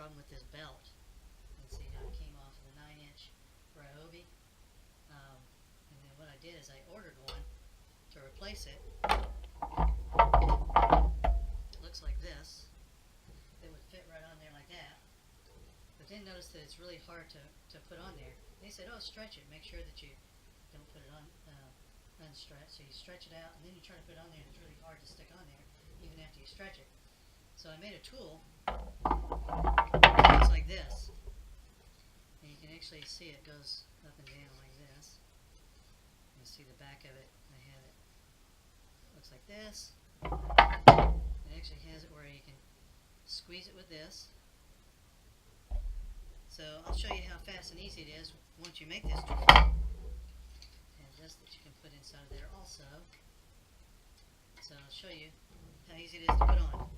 problem with this belt. You can see how it came off of the 9-inch Ryobi. And then what I did is I ordered one to replace it. It looks like this. It would fit right on there like that. But then notice that it's really hard to put on there. They said, oh, stretch it. Make sure that you don't put it on unstretched. So you stretch it out, and then you try to put it on there, and it's really hard to stick on there, even after you stretch it. So I made a tool that looks like this. And you can actually see it goes up and down like this. You see the back of it. I have it. Looks like this. It actually has it where you can squeeze it with this. So I'll show you how fast and easy it is once you make this tool. And this that you can put inside of there also. So I'll show you how easy it is to put on.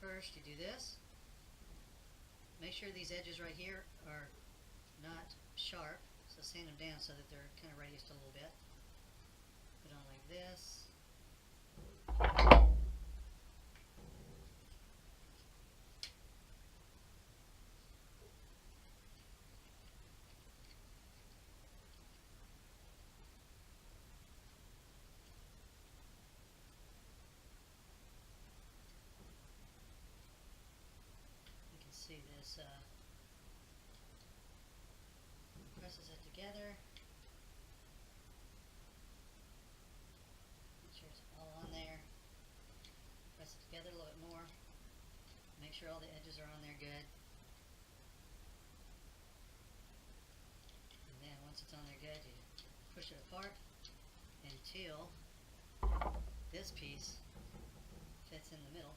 First you do this. Make sure these edges right here are not sharp. So sand them down so that they're kind of radiused a little bit. Put on like this. You can see this presses it together. Make sure it's all on there. Press it together a little bit more. Make sure all the edges are on there good. And then once it's on there good, you push it apart until this piece fits in the middle.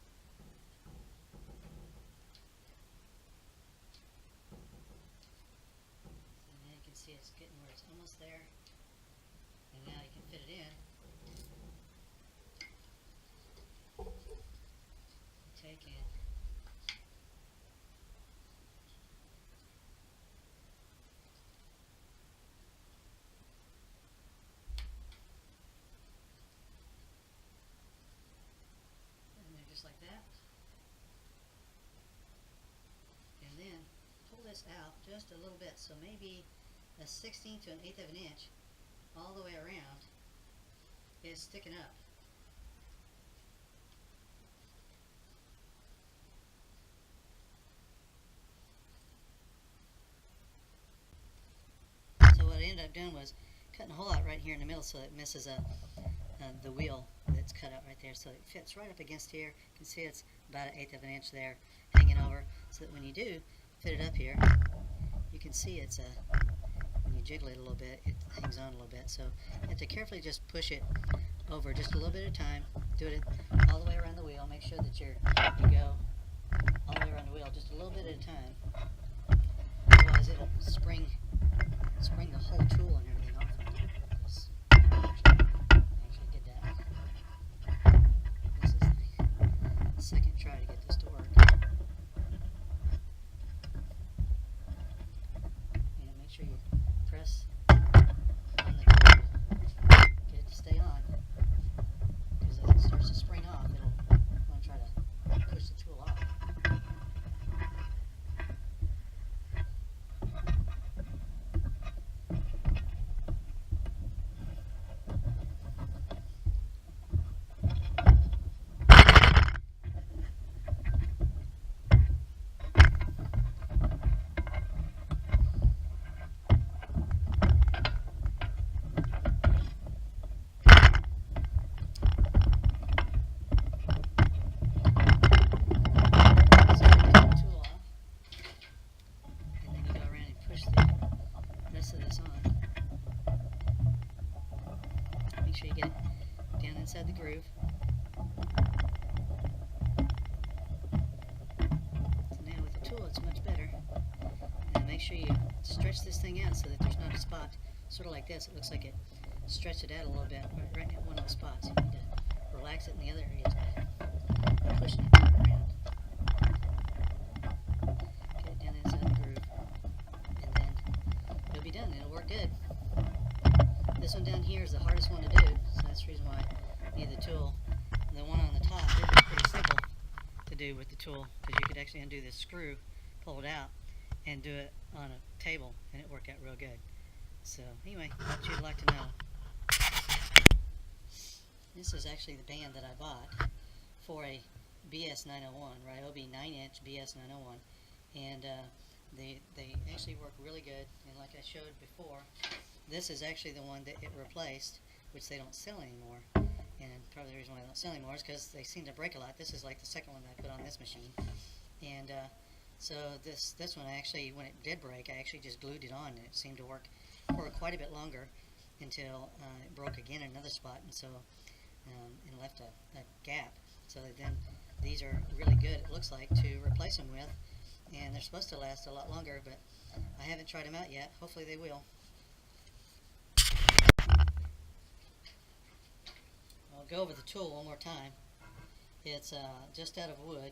See, it's getting where it's almost there, and now you can fit it in. Take it. And then just like that. And then pull this out just a little bit, so maybe a 1/16 to an 1/8 of an inch all the way around is sticking up. So what I ended up doing was cutting a hole out right here in the middle so it misses the wheel that's cut out right there, so it fits right up against here. You can see it's about 1/8 of an inch there hanging over, so that when you do fit it up here, you can see it's when you jiggle it a little bit, it hangs on a little bit. So you have to carefully just push it over just a little bit at a time. Do it all the way around the wheel. Make sure that you go all the way around the wheel just a little bit at a time. Otherwise it'll spring the whole tool and everything off of it. Just actually did that. This is the second try to get this to work. Make sure you press on the tool, get it to stay on, because if it starts to spring off, it'll want to try to push the tool off. Of this on. Make sure you get it down inside the groove. So now with the tool it's much better. And make sure you stretch this thing out so that there's not a spot, sort of like this. It looks like it stretched it out a little bit right at one of the spots. You need to relax it in the other areas by pushing it around. Get it down inside the groove. It'll be done. It'll work good. This one down here is the hardest one to do, so that's the reason why I need the tool. And the one on the top, it'll be pretty simple to do with the tool, because you could actually undo this screw, pull it out, and do it on a table, and it worked out real good. So anyway, what you'd like to know. This is actually the band that I bought for a BS 901, Ryobi 9-inch BS 901, and they actually work really good. And like I showed before, this is actually the one that it replaced, which they don't sell anymore. And probably the reason why they don't sell anymore is because they seem to break a lot. This is like the second one that I put on this machine, and so this one I actually, when it did break, I actually just glued it on, and it seemed to work for quite a bit longer until it broke again in another spot, and so and left a gap. So then these are really good, it looks like, to replace them with, and they're supposed to last a lot longer, but I haven't tried them out yet. Hopefully they will. I'll go over the tool one more time. It's just out of wood,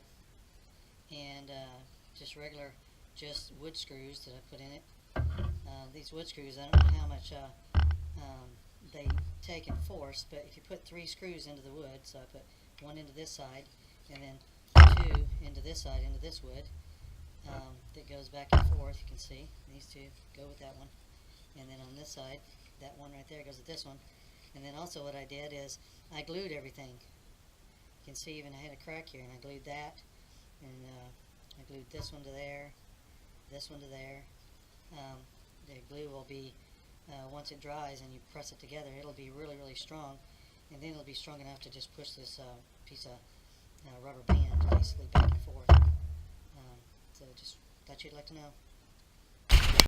and just regular, just wood screws that I put in it. These wood screws, I don't know how much they take in force, but if you put 3 screws into the wood, so I put 1 into this side, and then 2 into this side, into this wood, that goes back and forth. You can see these 2 go with that one, and then on this side, that one right there goes with this one. And then also what I did is I glued everything. You can see even I had a crack here, and I glued that, and I glued this one to there, this one to there. The glue will be, once it dries and you press it together, it'll be really, really strong, and then it'll be strong enough to just push this piece of rubber band basically back and forth. So just thought you'd like to know.